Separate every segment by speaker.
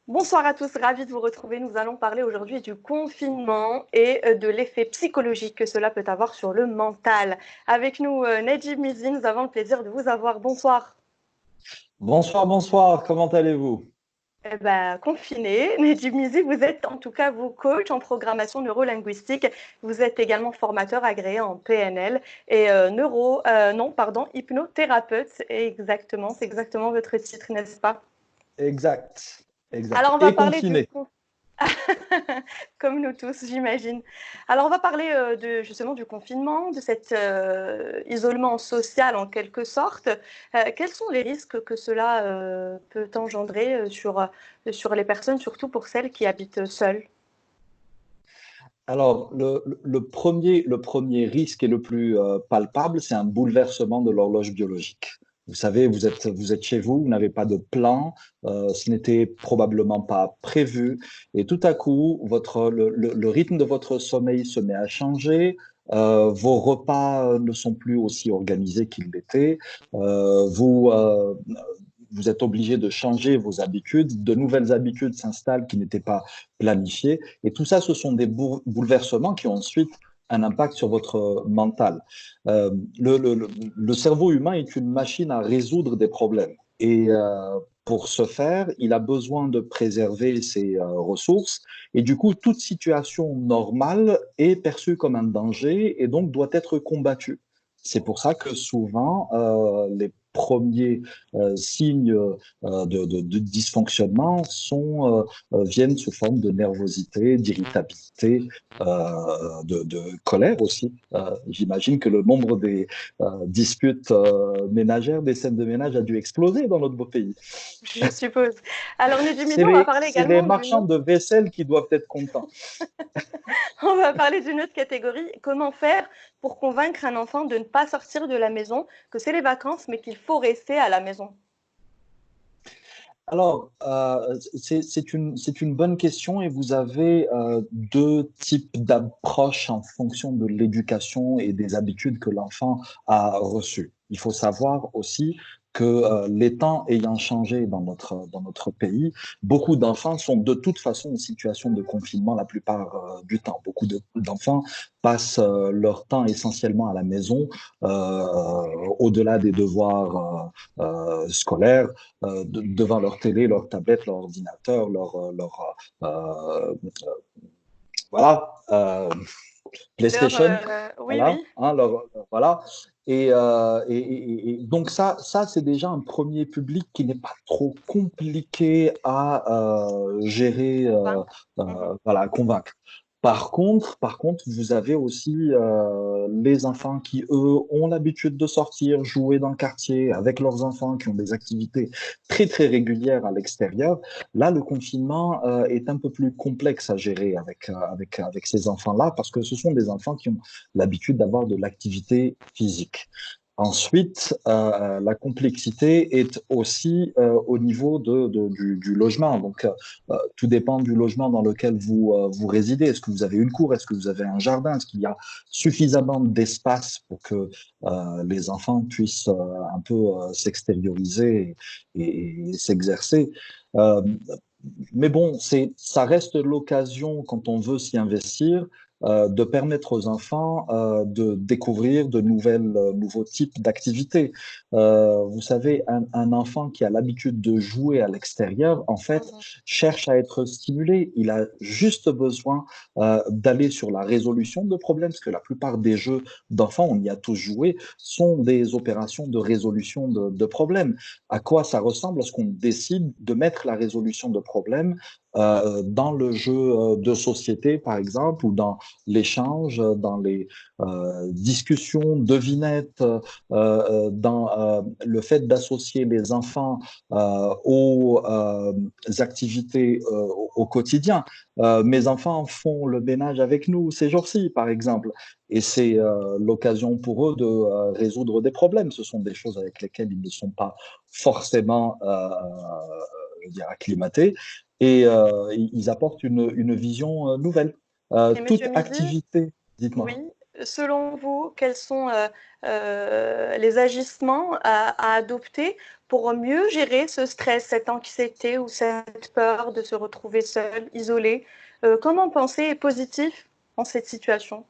Speaker 1: Bonsoir à tous, ravi de vous retrouver. Nous allons parler aujourd'hui du confinement et de l'effet psychologique que cela peut avoir sur le mental. Avec nous, Nedjib Mizi, nous avons le plaisir de vous avoir. Bonsoir.
Speaker 2: Bonsoir, bonsoir, comment allez-vous?
Speaker 1: Eh ben, confiné. Nedjib Mizi, vous êtes en tout cas vous coach en programmation neurolinguistique. Vous êtes également formateur agréé en PNL et hypnothérapeute. Exactement, c'est exactement votre titre, n'est-ce pas?
Speaker 2: Exact, exact.
Speaker 1: Alors, on va
Speaker 2: Et
Speaker 1: parler du
Speaker 2: confiné.
Speaker 1: Comme nous tous, j'imagine. Alors, on va parler justement du confinement, de cet isolement social en quelque sorte. Quels sont les risques que cela peut engendrer sur les personnes, surtout pour celles qui habitent seules?
Speaker 2: Alors, le premier risque et le plus palpable, c'est un bouleversement de l'horloge biologique. Vous savez, vous êtes chez vous, vous n'avez pas de plan, ce n'était probablement pas prévu, et tout à coup, le rythme de votre sommeil se met à changer. Vos repas ne sont plus aussi organisés qu'ils l'étaient. Vous êtes obligé de changer vos habitudes. De nouvelles habitudes s'installent qui n'étaient pas planifiées. Et tout ça, ce sont des bouleversements qui ont ensuite un impact sur votre mental. Euh, le cerveau humain est une machine à résoudre des problèmes. Et pour ce faire, il a besoin de préserver ses ressources. Et du coup, toute situation normale est perçue comme un danger et donc doit être combattue. C'est pour ça que souvent, les premiers signes de dysfonctionnement viennent sous forme de nervosité, d'irritabilité, de colère aussi. J'imagine que le nombre des disputes ménagères, des scènes de ménage a dû exploser dans notre beau pays.
Speaker 1: Je suppose. Alors,
Speaker 2: C'est
Speaker 1: Nedjimizi, on va
Speaker 2: les,
Speaker 1: parler
Speaker 2: c'est les
Speaker 1: également d'une
Speaker 2: marchands
Speaker 1: autre,
Speaker 2: de vaisselle qui doivent être contents.
Speaker 1: on va parler d'une autre catégorie. Comment faire pour convaincre un enfant de ne pas sortir de la maison, que c'est les vacances, mais qu'il faut rester à la maison?
Speaker 2: Alors, c'est une bonne question et vous avez deux types d'approches en fonction de l'éducation et des habitudes que l'enfant a reçues. Il faut savoir aussi que les temps ayant changé dans notre pays, beaucoup d'enfants sont de toute façon en situation de confinement la plupart du temps. Beaucoup d'enfants passent leur temps essentiellement à la maison, au-delà des devoirs scolaires devant leur télé, leur tablette, leur ordinateur, voilà, PlayStation,
Speaker 1: Oui,
Speaker 2: voilà,
Speaker 1: oui.
Speaker 2: hein, voilà. Et donc ça c'est déjà un premier public qui n'est pas trop compliqué à gérer,
Speaker 1: Convaincre. Mhm.
Speaker 2: voilà, convaincre. Par contre, vous avez aussi les enfants qui, eux, ont l'habitude de sortir, jouer dans le quartier avec leurs enfants, qui ont des activités très, très régulières à l'extérieur. Là, le confinement est un peu plus complexe à gérer avec ces enfants-là, parce que ce sont des enfants qui ont l'habitude d'avoir de l'activité physique. Ensuite, la complexité est aussi au niveau du logement. Donc, tout dépend du logement dans lequel vous résidez. Est-ce que vous avez une cour? Est-ce que vous avez un jardin? Est-ce qu'il y a suffisamment d'espace pour que les enfants puissent un peu s'extérioriser et s'exercer? Euh, mais bon, ça reste l'occasion, quand on veut s'y investir, de permettre aux enfants de découvrir nouveaux types d'activités. Vous savez, un enfant qui a l'habitude de jouer à l'extérieur, en fait,
Speaker 1: Mhm.
Speaker 2: cherche à être stimulé. Il a juste besoin d'aller sur la résolution de problèmes, parce que la plupart des jeux d'enfants, on y a tous joué, sont des opérations de résolution de problèmes. À quoi ça ressemble lorsqu'on décide de mettre la résolution de problèmes dans le jeu de société, par exemple, ou dans l'échange, dans les discussions, devinettes, dans le fait d'associer les enfants aux activités au quotidien. Mes enfants font le ménage avec nous ces jours-ci, par exemple, et c'est l'occasion pour eux de résoudre des problèmes. Ce sont des choses avec lesquelles ils ne sont pas forcément, je veux dire, acclimatés, et ils apportent une vision nouvelle.
Speaker 1: Et
Speaker 2: Toute
Speaker 1: Monsieur Mizi,
Speaker 2: activité,
Speaker 1: oui,
Speaker 2: dites-moi.
Speaker 1: selon vous, quels sont les agissements à adopter pour mieux gérer ce stress, cette anxiété ou cette peur de se retrouver seul, isolé? Comment penser positif en cette situation?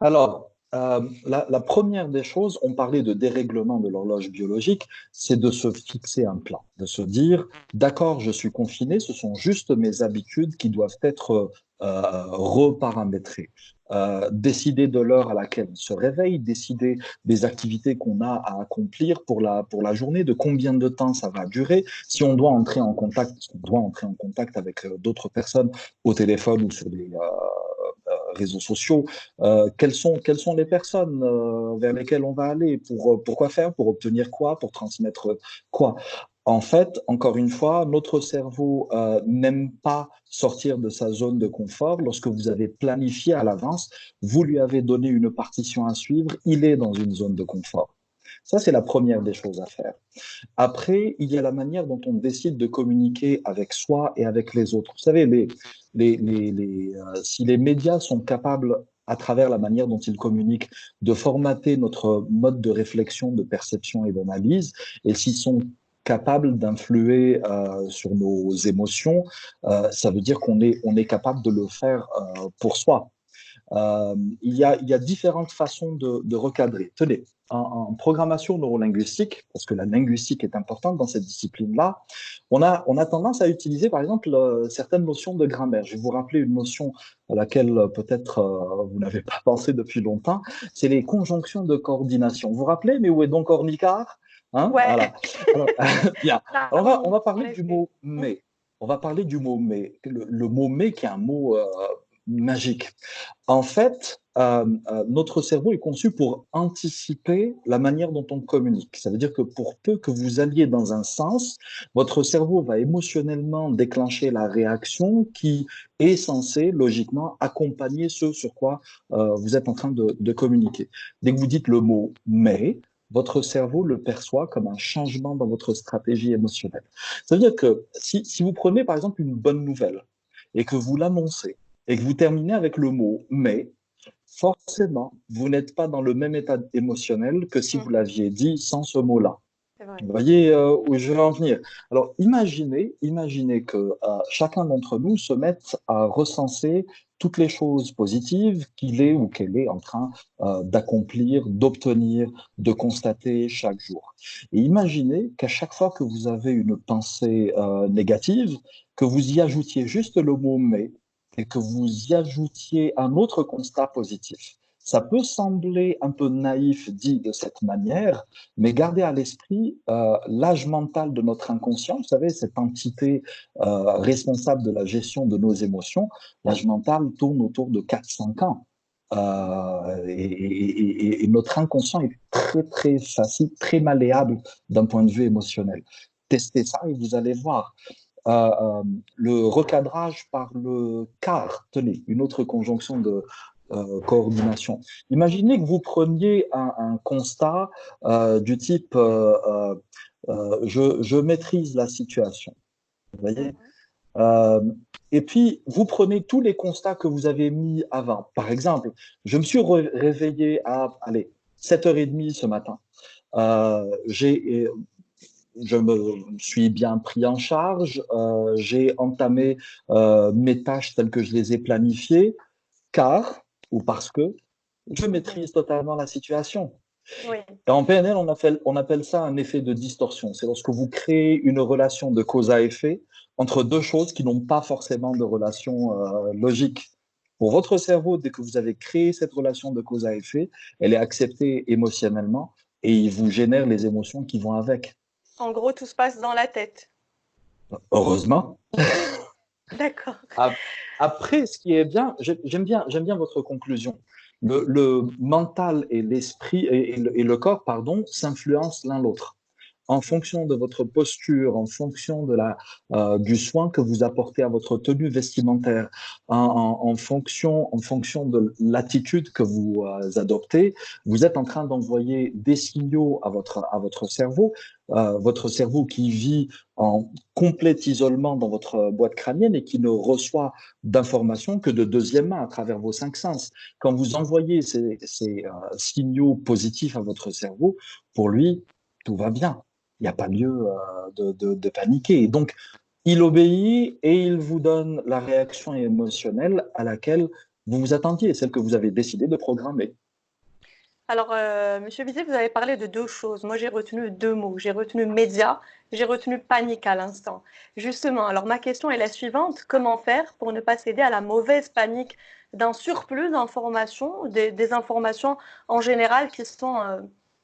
Speaker 2: Alors, la première des choses, on parlait de dérèglement de l'horloge biologique, c'est de se fixer un plan, de se dire, d'accord, je suis confiné, ce sont juste mes habitudes qui doivent être reparamétrées. Décider de l'heure à laquelle on se réveille, décider des activités qu'on a à accomplir pour la journée, de combien de temps ça va durer, si on doit entrer en contact, parce qu'on doit entrer en contact avec d'autres personnes au téléphone ou sur des réseaux sociaux, quelles sont les personnes vers lesquelles on va aller, pour quoi faire, pour obtenir quoi, pour transmettre quoi. En fait, encore une fois, notre cerveau n'aime pas sortir de sa zone de confort. Lorsque vous avez planifié à l'avance, vous lui avez donné une partition à suivre, il est dans une zone de confort. Ça, c'est la première des choses à faire. Après, il y a la manière dont on décide de communiquer avec soi et avec les autres. Vous savez, si les médias sont capables, à travers la manière dont ils communiquent, de formater notre mode de réflexion, de perception et d'analyse, et s'ils sont capables d'influer sur nos émotions, ça veut dire on est capable de le faire pour soi. Il y a différentes façons de recadrer. Tenez, en programmation neurolinguistique, parce que la linguistique est importante dans cette discipline-là, on a tendance à utiliser, par exemple, certaines notions de grammaire. Je vais vous rappeler une notion à laquelle peut-être vous n'avez pas pensé depuis longtemps, c'est les conjonctions de coordination. Vous vous rappelez, mais où est donc Ornicard? Hein,
Speaker 1: Ouais,
Speaker 2: voilà. Alors, bien. Alors, on
Speaker 1: oui,
Speaker 2: va
Speaker 1: en
Speaker 2: parler du
Speaker 1: effet.
Speaker 2: mot mais. On va parler du mot mais. Le mot mais qui est un mot magique. En fait, notre cerveau est conçu pour anticiper la manière dont on communique. Ça veut dire que pour peu que vous alliez dans un sens, votre cerveau va émotionnellement déclencher la réaction qui est censée, logiquement, accompagner ce sur quoi vous êtes en train de communiquer. Dès que vous dites le mot mais, votre cerveau le perçoit comme un changement dans votre stratégie émotionnelle. Ça veut dire que si vous prenez par exemple une bonne nouvelle et que vous l'annoncez, et que vous terminez avec le mot mais, forcément, vous n'êtes pas dans le même état émotionnel que si vous
Speaker 1: Mhm,
Speaker 2: l'aviez dit sans ce mot-là.
Speaker 1: c'est vrai.
Speaker 2: Vous voyez où je veux en venir. Alors, imaginez que chacun d'entre nous se mette à recenser toutes les choses positives qu'il est ou qu'elle est en train d'accomplir, d'obtenir, de constater chaque jour. Et imaginez qu'à chaque fois que vous avez une pensée négative, que vous y ajoutiez juste le mot mais et que vous y ajoutiez un autre constat positif. Ça peut sembler un peu naïf dit de cette manière, mais gardez à l'esprit l'âge mental de notre inconscient, vous savez, cette entité responsable de la gestion de nos émotions, l'âge mental tourne autour de 4-5 ans. Et notre inconscient est très, très facile, très malléable d'un point de vue émotionnel. Testez ça et vous allez voir. Le recadrage par le car, tenez, une autre conjonction de coordination. Imaginez que vous preniez un constat du type je maîtrise la situation. Vous voyez.
Speaker 1: Mhm,
Speaker 2: Euh, et puis, vous prenez tous les constats que vous avez mis avant. Par exemple, je me suis réveillé à allez, 7h30 ce matin. J'ai je me suis bien pris en charge, j'ai entamé mes tâches telles que je les ai planifiées, car, ou parce que, je
Speaker 1: mhm.
Speaker 2: maîtrise totalement la situation.
Speaker 1: Oui,
Speaker 2: Et en PNL, on appelle ça un effet de distorsion. C'est lorsque vous créez une relation de cause à effet entre deux choses qui n'ont pas forcément de relation logique. Pour votre cerveau, dès que vous avez créé cette relation de cause à effet, elle est acceptée émotionnellement et il vous génère les émotions qui vont avec.
Speaker 1: en gros, tout se passe dans la tête.
Speaker 2: Heureusement.
Speaker 1: D'accord.
Speaker 2: Après, ce qui est bien, j'aime bien votre conclusion. Le mental et l'esprit et le corps, pardon, s'influencent l'un l'autre. en fonction de votre posture, en fonction du soin que vous apportez à votre tenue vestimentaire, en fonction de l'attitude que vous adoptez, vous êtes en train d'envoyer des signaux à votre cerveau qui vit en complet isolement dans votre boîte crânienne et qui ne reçoit d'informations que de deuxième main à travers vos cinq sens. Quand vous envoyez ces signaux positifs à votre cerveau, pour lui, tout va bien. Il n'y a pas lieu de paniquer. Et donc, il obéit et il vous donne la réaction émotionnelle à laquelle vous vous attendiez, celle que vous avez décidé de programmer.
Speaker 1: Alors, Monsieur Bizet, vous avez parlé de deux choses. Moi, j'ai retenu deux mots. J'ai retenu média, j'ai retenu panique à l'instant. Justement, alors ma question est la suivante. Comment faire pour ne pas céder à la mauvaise panique d'un surplus d'informations, des informations en général qui sont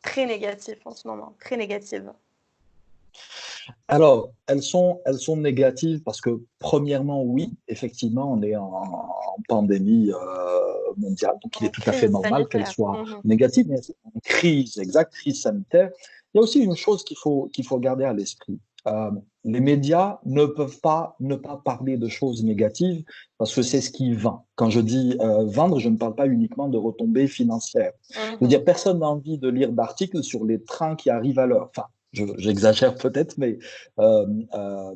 Speaker 1: très négatives en ce moment, très négatives?
Speaker 2: Alors, elles sont négatives parce que, premièrement, oui, effectivement, on est en pandémie mondiale, donc il est
Speaker 1: En
Speaker 2: tout à fait
Speaker 1: crise
Speaker 2: normal qu'elles
Speaker 1: sanitaire.
Speaker 2: soient
Speaker 1: Mhm.
Speaker 2: négatives, mais en crise, exact, crise sanitaire. Il y a aussi une chose qu'il faut garder à l'esprit. Euh, les médias ne peuvent pas ne pas parler de choses négatives parce que c'est ce qui vend. Quand je dis vendre, je ne parle pas uniquement de retombées financières. Je veux
Speaker 1: Mhm.
Speaker 2: dire, personne n'a envie de lire d'articles sur les trains qui arrivent à l'heure. Enfin, j'exagère peut-être, mais euh, euh,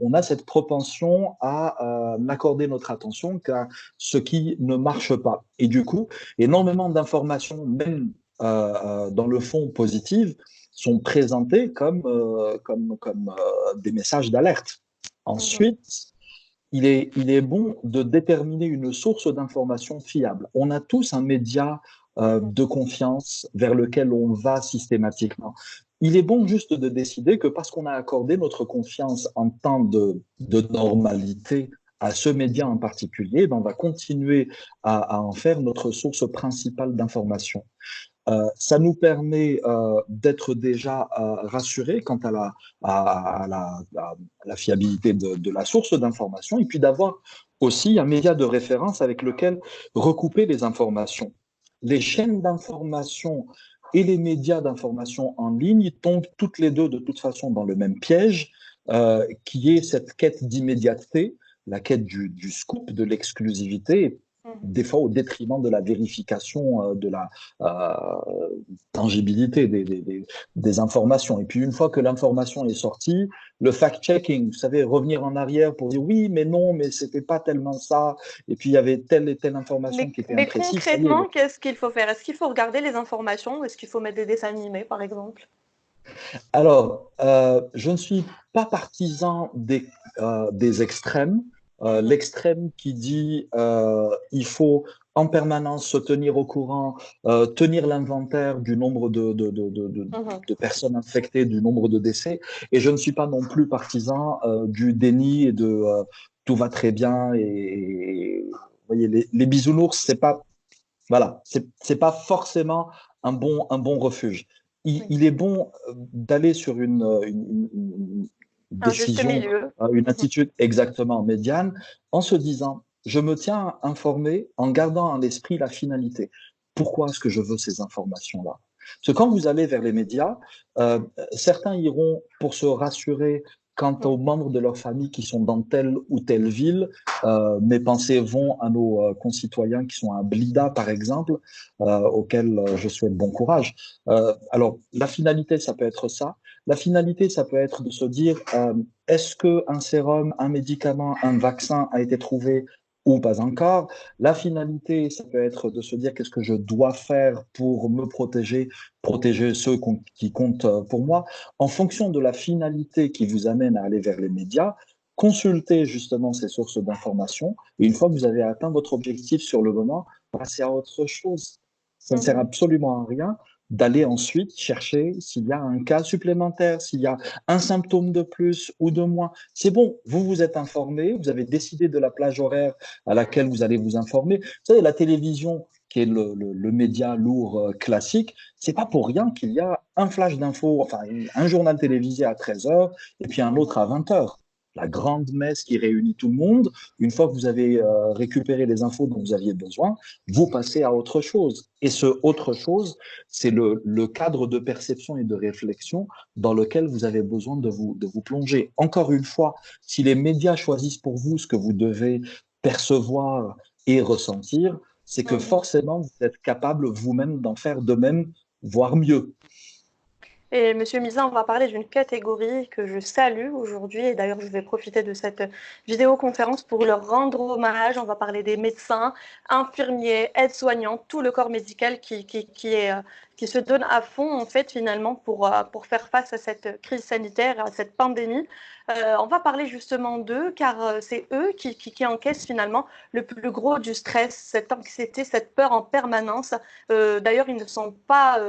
Speaker 2: on a cette propension à n'accorder notre attention qu'à ce qui ne marche pas. Et du coup, énormément d'informations, même dans le fond positives, sont présentées comme des messages d'alerte.
Speaker 1: Mhm.
Speaker 2: Ensuite, il est bon de déterminer une source d'information fiable. On a tous un média
Speaker 1: Mhm.
Speaker 2: de confiance vers lequel on va systématiquement. Il est bon juste de décider que parce qu'on a accordé notre confiance en temps de normalité à ce média en particulier, ben on va continuer à en faire notre source principale d'information. Ça nous permet d'être déjà rassurés quant à la fiabilité de la source d'information et puis d'avoir aussi un média de référence avec lequel recouper les informations. Les chaînes d'information et les médias d'information en ligne tombent toutes les deux de toute façon dans le même piège, qui est cette quête d'immédiateté, la quête du scoop, de l'exclusivité,
Speaker 1: Mhm.
Speaker 2: des fois au détriment de la vérification de la tangibilité des informations. Et puis une fois que l'information est sortie, le fact-checking, vous savez, revenir en arrière pour dire oui, mais non, mais c'était pas tellement ça. Et puis il y avait telle et telle information
Speaker 1: Mais,
Speaker 2: qui était
Speaker 1: mais
Speaker 2: imprécise. Ça y est.
Speaker 1: concrètement, qu'est-ce qu'il faut faire? Est-ce qu'il faut regarder les informations ou est-ce qu'il faut mettre des dessins animés, par exemple?
Speaker 2: Alors, je ne suis pas partisan des extrêmes.
Speaker 1: Mhm.
Speaker 2: L'extrême qui dit il faut en permanence se tenir au courant, tenir l'inventaire du nombre
Speaker 1: Mhm.
Speaker 2: de personnes infectées, du nombre de décès. Et je ne suis pas non plus partisan du déni et de tout va très bien. Et vous voyez, les bisounours, c'est pas, voilà, c'est pas forcément un bon refuge. Il,
Speaker 1: Oui.
Speaker 2: il est bon d'aller sur une
Speaker 1: Un juste
Speaker 2: décision,
Speaker 1: milieu.
Speaker 2: une
Speaker 1: Mhm.
Speaker 2: attitude exactement médiane, en se disant, je me tiens informé en gardant à l'esprit la finalité. Pourquoi est-ce que je veux ces informations-là? Parce que quand vous allez vers les médias, euh, certains iront pour se rassurer quant aux
Speaker 1: Mhm.
Speaker 2: membres de leur famille qui sont dans telle ou telle ville. Mes pensées vont à nos concitoyens qui sont à Blida, par exemple, auxquels je souhaite bon courage. Alors, la finalité, ça peut être ça. La finalité, ça peut être de se dire, est-ce qu'un sérum, un médicament, un vaccin a été trouvé ou pas encore? La finalité, ça peut être de se dire, qu'est-ce que je dois faire pour me protéger, protéger ceux qui comptent pour moi. En fonction de la finalité qui vous amène à aller vers les médias, consultez justement ces sources d'informations. Et une fois que vous avez atteint votre objectif sur le moment, passez à autre chose. Ça ne sert
Speaker 1: Mhm.
Speaker 2: absolument à rien d'aller ensuite chercher s'il y a un cas supplémentaire, s'il y a un symptôme de plus ou de moins. C'est bon, vous vous êtes informé, vous avez décidé de la plage horaire à laquelle vous allez vous informer. Vous savez, la télévision, qui est le média lourd classique, c'est pas pour rien qu'il y a un flash d'infos, enfin un journal télévisé à 13 heures et puis un
Speaker 1: Mhm.
Speaker 2: autre à 20 heures. la grande messe qui réunit tout le monde. Une fois que vous avez récupéré les infos dont vous aviez besoin, vous passez à autre chose. Et ce autre chose, c'est le cadre de perception et de réflexion dans lequel vous avez besoin de vous plonger. Encore une fois, si les médias choisissent pour vous ce que vous devez percevoir et ressentir, c'est que
Speaker 1: Mhm.
Speaker 2: forcément, vous êtes capable vous-même d'en faire de même, voire mieux.
Speaker 1: Et Monsieur Misa, on va parler d'une catégorie que je salue aujourd'hui. Et d'ailleurs, je vais profiter de cette vidéoconférence pour leur rendre hommage. On va parler des médecins, infirmiers, aides-soignants, tout le corps médical qui se donne à fond, en fait, finalement, pour faire face à cette crise sanitaire, à cette pandémie. On va parler justement d'eux, car c'est eux qui encaissent finalement le plus gros du stress, cette anxiété, cette peur en permanence. D'ailleurs, ils ne sont pas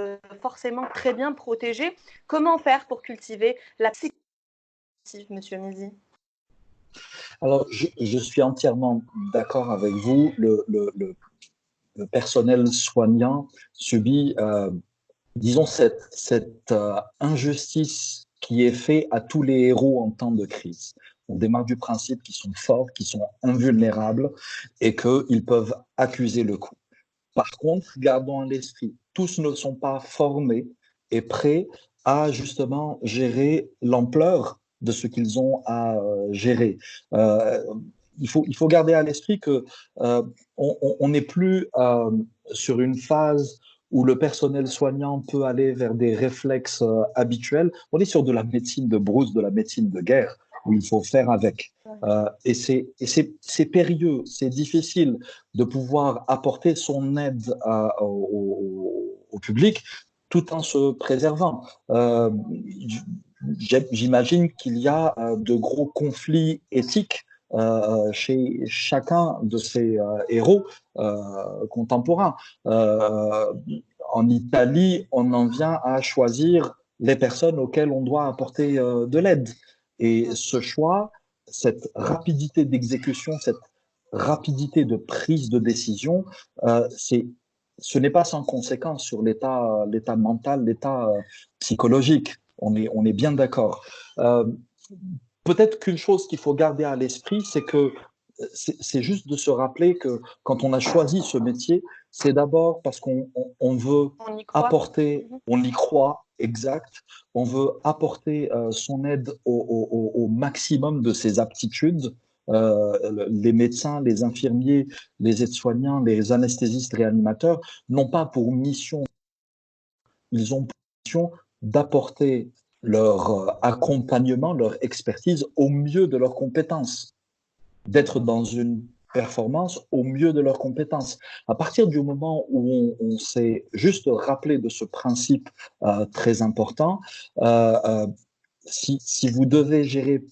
Speaker 1: forcément très bien protégés. Comment faire pour cultiver la psychologie, Monsieur Mizi?
Speaker 2: Alors, je suis entièrement d'accord avec vous. Le personnel soignant subit, disons, cette injustice qui est faite à tous les héros en temps de crise. On démarre du principe qu'ils sont forts, qu'ils sont invulnérables et qu'ils peuvent accuser le coup. Par contre, gardons à l'esprit, tous ne sont pas formés et prêts à justement gérer l'ampleur de ce qu'ils ont à gérer. Euh, il faut garder à l'esprit que on n'est plus sur une phase où le personnel soignant peut aller vers des réflexes habituels. On est sur de la médecine de brousse, de la médecine de guerre, où il faut faire avec. C'est périlleux, c'est difficile de pouvoir apporter son aide au public tout en se préservant. J'imagine qu'il y a de gros conflits éthiques chez chacun de ces héros contemporains. Euh, En Italie, on en vient à choisir les personnes auxquelles on doit apporter de l'aide. Et ce choix, cette rapidité d'exécution, cette rapidité de prise de décision, ce n'est pas sans conséquence sur l'état mental, l'état psychologique. On est bien d'accord. Euh, Peut-être qu'une chose qu'il faut garder à l'esprit, c'est que c'est juste de se rappeler que quand on a choisi ce métier, c'est d'abord parce qu'on veut
Speaker 1: On y croit.
Speaker 2: apporter,
Speaker 1: Mhm.
Speaker 2: on y croit, exact, on veut apporter son aide au maximum de ses aptitudes. Les médecins, les infirmiers, les aides-soignants, les anesthésistes réanimateurs n'ont pas pour mission, ils ont pour mission d'apporter leur accompagnement, leur expertise au mieux de leurs compétences, d'être
Speaker 1: Mhm.
Speaker 2: dans une performance au mieux de leurs compétences. À partir du moment où on s'est juste rappelé de ce principe très important, euh, euh, si vous devez gérer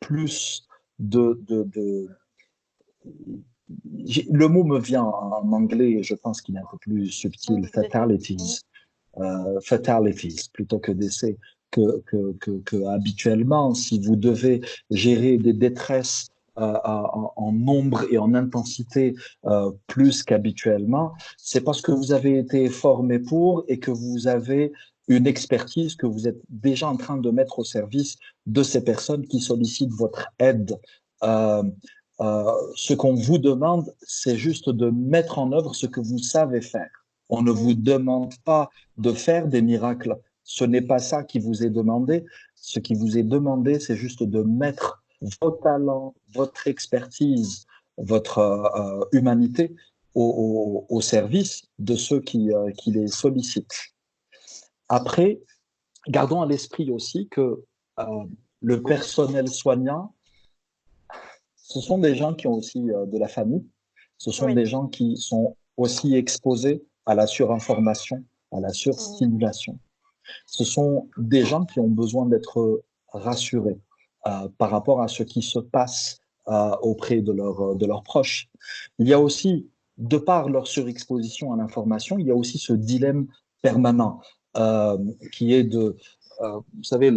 Speaker 2: plus de le mot me vient en anglais et je pense qu'il est un peu plus subtil,
Speaker 1: Mhm.
Speaker 2: fatalities plutôt que d'essais, que habituellement, si vous devez gérer des détresses en nombre et en intensité plus qu'habituellement, c'est parce que vous avez été formé pour et que vous avez une expertise que vous êtes déjà en train de mettre au service de ces personnes qui sollicitent votre aide. Euh, Ce qu'on vous demande, c'est juste de mettre en œuvre ce que vous savez faire. On ne vous
Speaker 1: Mhm.
Speaker 2: demande pas de faire des miracles. Ce n'est pas ça qui vous est demandé. Ce qui vous est demandé, c'est juste de mettre vos talents, votre expertise, votre humanité au service de ceux qui les sollicitent. Après, gardons à l'esprit aussi que le personnel soignant, ce sont des gens qui ont aussi de la famille. Ce sont
Speaker 1: Oui.
Speaker 2: des gens qui sont aussi exposés à la surinformation, à la
Speaker 1: Mhm.
Speaker 2: surstimulation. Ce sont des gens qui ont besoin d'être rassurés par rapport à ce qui se passe auprès de leurs proches. Il y a aussi, de par leur surexposition à l'information, il y a aussi ce dilemme permanent euh, qui est vous savez,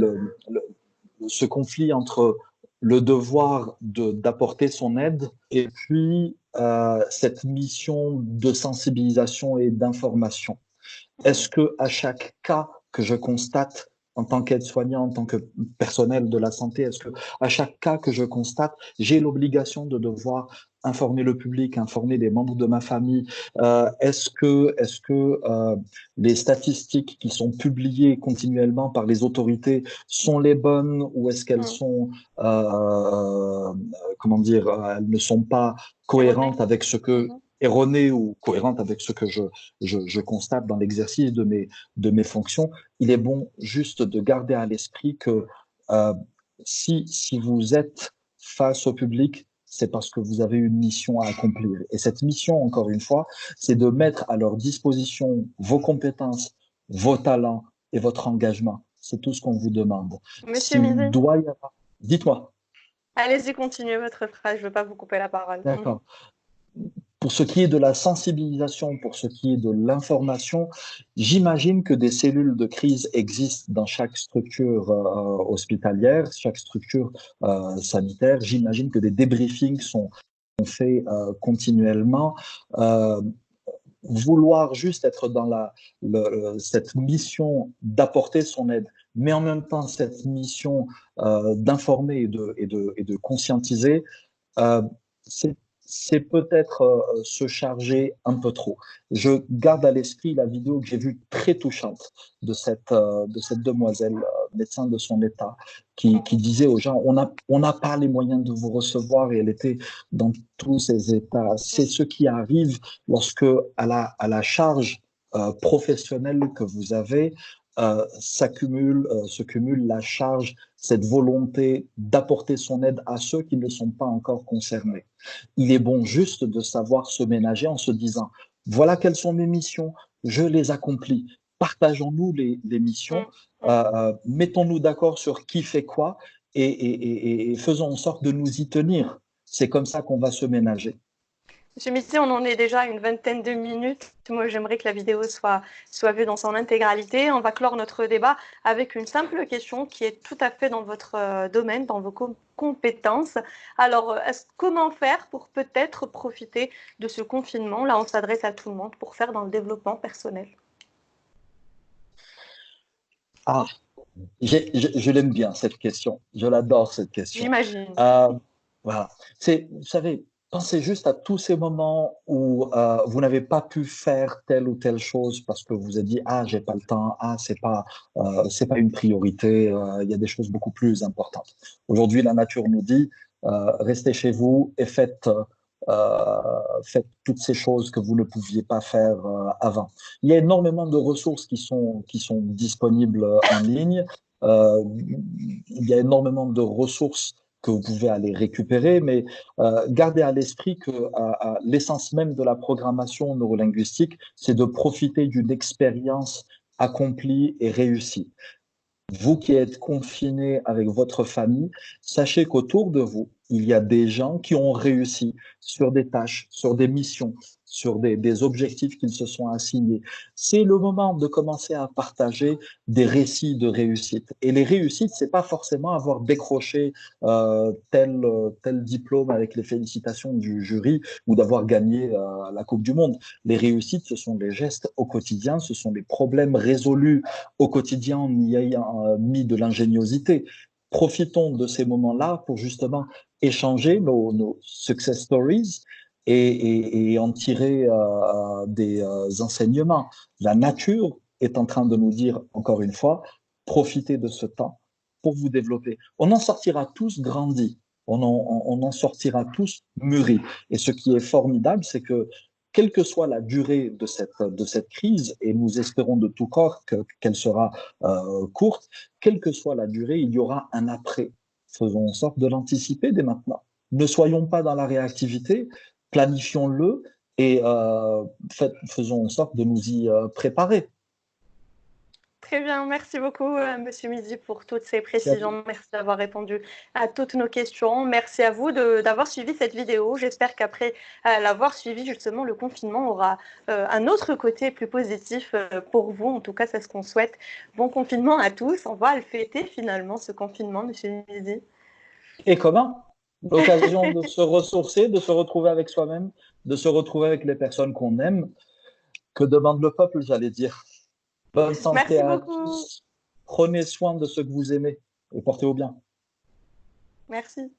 Speaker 2: ce conflit entre le devoir d'apporter son aide et puis cette mission de sensibilisation et d'information. Est-ce
Speaker 1: Mhm.
Speaker 2: que à chaque cas que je constate, en tant qu'aide-soignant, en tant que personnel de la santé, est-ce que à chaque cas que je constate, j'ai l'obligation de devoir informer le public, informer des membres de ma famille? Est-ce que les statistiques qui sont publiées continuellement par les autorités sont les bonnes ou est-ce qu'elles
Speaker 1: Mm.
Speaker 2: sont, comment dire, elles ne sont pas
Speaker 1: Erroné.
Speaker 2: cohérentes avec ce que
Speaker 1: Mhm.
Speaker 2: erronées ou cohérentes avec ce que je constate dans l'exercice de mes fonctions. Il est bon juste de garder à l'esprit que euh, si vous êtes face au public, c'est parce que vous avez une mission à accomplir. Et cette mission, encore une fois, c'est de mettre à leur disposition vos compétences, vos talents et votre engagement. C'est tout ce qu'on vous demande.
Speaker 1: Monsieur
Speaker 2: S'il
Speaker 1: Mizi,
Speaker 2: doit y avoir... Dites-moi.
Speaker 1: allez-y, continuez votre phrase, je ne veux pas vous couper la parole. Mhm.
Speaker 2: D'accord. Pour ce qui est de la sensibilisation, pour ce qui est de l'information, j'imagine que des cellules de crise existent dans chaque structure hospitalière, chaque structure sanitaire. J'imagine que des débriefings sont faits continuellement. Euh, Vouloir juste être dans cette mission d'apporter son aide, mais en même temps cette mission d'informer et de conscientiser, euh, c'est c'est peut-être se charger un peu trop. Je garde à l'esprit la vidéo que j'ai vue très touchante de cette demoiselle, médecin de son état, qui disait aux gens, on n'a pas les moyens de vous recevoir, et elle était dans tous ces états. C'est ce qui arrive lorsque, à la charge professionnelle que vous avez, se cumule la charge, cette volonté d'apporter son aide à ceux qui ne sont pas encore concernés. Il est bon juste de savoir se ménager en se disant, voilà quelles sont mes missions, je les accomplis. Partageons-nous les missions,
Speaker 1: Mm. Mm.
Speaker 2: mettons-nous d'accord sur qui fait quoi et faisons en sorte de nous y tenir. C'est comme ça qu'on va se ménager.
Speaker 1: Monsieur Mizi, on en est déjà à une vingtaine de minutes. Moi, j'aimerais que la vidéo soit vue dans son intégralité. On va clore notre débat avec une simple question qui est tout à fait dans votre domaine, dans vos compétences. Alors, comment faire pour peut-être profiter de ce confinement? Là, on s'adresse à tout le monde pour faire dans le développement personnel.
Speaker 2: Ah, je l'aime bien, cette question. Je l'adore, cette question.
Speaker 1: J'imagine.
Speaker 2: Euh, voilà. Vous savez, pensez juste à tous ces moments où vous n'avez pas pu faire telle ou telle chose parce que vous vous êtes dit, ah, j'ai pas le temps, ah, c'est pas une priorité, il y a des choses beaucoup plus importantes. Aujourd'hui, la nature nous dit, restez chez vous et faites toutes ces choses que vous ne pouviez pas faire avant. Il y a énormément de ressources qui sont disponibles en ligne. Il y a énormément de ressources que vous pouvez aller récupérer, mais gardez à l'esprit que l'essence même de la programmation neurolinguistique, c'est de profiter d'une expérience accomplie et réussie. Vous qui êtes confiné avec votre famille, sachez qu'autour de vous, il y a des gens qui ont réussi sur des tâches, sur des missions, sur des objectifs qu'ils se sont assignés. C'est le moment de commencer à partager des récits de réussite. Et les réussites, c'est pas forcément avoir décroché tel diplôme avec les félicitations du jury ou d'avoir gagné la Coupe du Monde. Les réussites, ce sont les gestes au quotidien, ce sont les problèmes résolus au quotidien en y ayant mis de l'ingéniosité. Profitons de ces moments-là pour justement échanger nos success stories et en tirer des enseignements. La nature est en train de nous dire, encore une fois, profitez de ce temps pour vous développer. On en sortira tous grandis, on en sortira tous mûris. Et ce qui est formidable, c'est que quelle que soit la durée de cette crise, et nous espérons de tout corps qu'elle sera courte, quelle que soit la durée, il y aura un après. Faisons en sorte de l'anticiper dès maintenant. Ne soyons pas dans la réactivité, planifions-le et faisons en sorte de nous y préparer.
Speaker 1: Très bien, merci beaucoup, Monsieur Midi, pour toutes ces
Speaker 2: Merci à vous.
Speaker 1: précisions. Merci d'avoir répondu à toutes nos questions. Merci à vous d'avoir suivi cette vidéo. J'espère qu'après l'avoir suivi, justement, le confinement aura un autre côté plus positif pour vous. En tout cas, c'est ce qu'on souhaite. Bon confinement à tous. On va le fêter finalement, ce confinement, Monsieur Midi.
Speaker 2: Et comment? L'occasion de se ressourcer, de se retrouver avec soi-même, de se retrouver avec les personnes qu'on aime. Que demande le peuple, j'allais dire. Bonne santé
Speaker 1: Merci
Speaker 2: à
Speaker 1: beaucoup.
Speaker 2: tous. Prenez soin de ceux que vous aimez et portez-vous bien.
Speaker 1: Merci.